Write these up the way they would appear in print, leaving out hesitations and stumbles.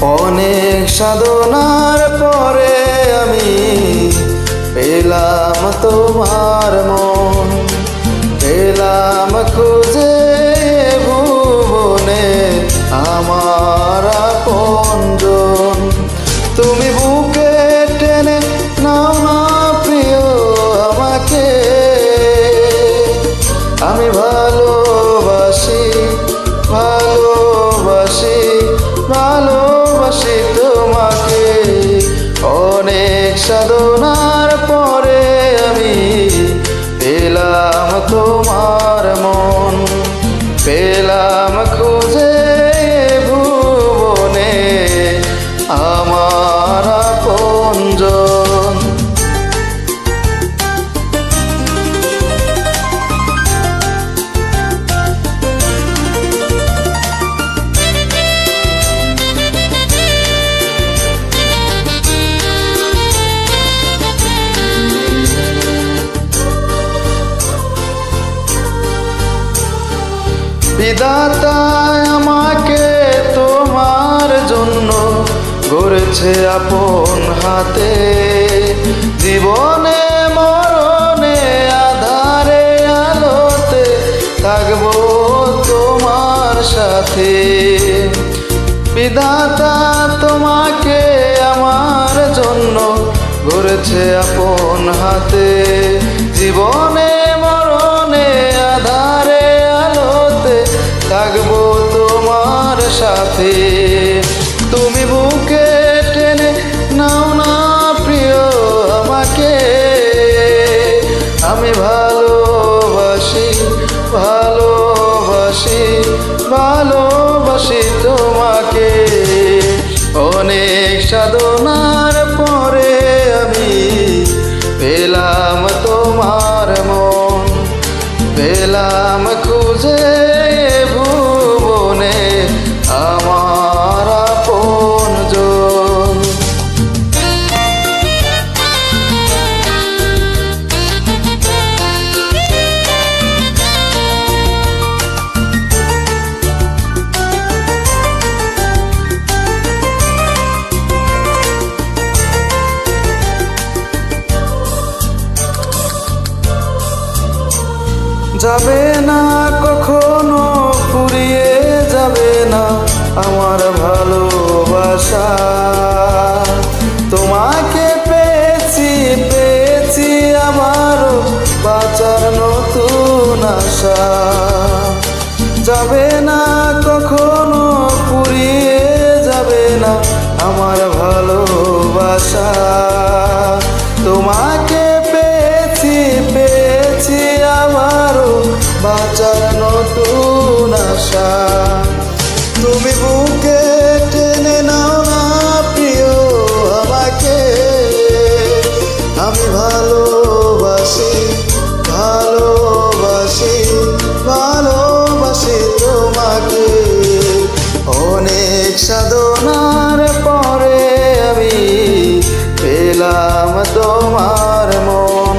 অনেক সাধনার পরে আমি পেলাম তোমার মন, পেলাম খুঁজে ভুবনে আমার আপনজন। তুমি বুকে টেনে নাও না প্রিয় আমাকে, আমি ভালোবাসি ভালোবাসি ভালোবাসি তোমাকে। অনেক সাধনার পরে আমি পেলাম তোমার মন, পেলাম খুঁজে ভুবনে আমার আপনজন। বিধাতা আমাকে তোমার জন্য গড়েছে আপন হাতে, জীবনে মরণে আধারে আলোতে থাকবো তোমার সাথে। বিধাতা তোমাকে আমার জন্য গড়েছে আপন হাতে, জীবনে মরণে আধারে আলোতে থাকবো তোমার সাথে। তুমি বুকে টেনে নাও না প্রিয় আমাকে, আমি ভালোবাসি ভালোবাসি ভালোবাসি তোমাকে। অনেক সাধনার পরে আমি পেলাম তোমার মন, পেলাম খুঁজে ভুবনে আমার আপনজন। যাবে না কখনো ফুরিয়ে যাবে না আমার ভালোবাসা, তোমাকে পেয়েছি পেয়েছি আবারও বাঁচার নতুন আশা। যাবে না কখনো ফুরিয়ে যাবে না আমার ভালোবাসা, তোমাকে পেয়েছি পেয়েছি আবারও বাঁচার নতুন আশা। তুমি বুকে টেনে নাও না প্রিয় আমাকে, আমি ভালোবাসি ভালোবাসি ভালোবাসি তোমাকে। অনেক সাধনার পরে আমি পেলাম তোমার মন,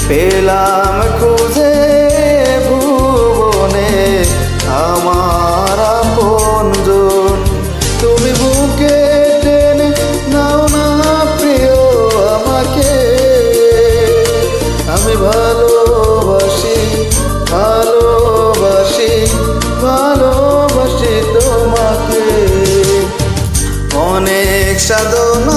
পেলাম খুঁজে ভুবনে আমার আপনজন। তুমি বুকে টেনে নাও না প্রিয় আমাকে, আমি ভালোবাসি ভালোবাসি ভালোবাসি তোমাকে। অনেক সাধনা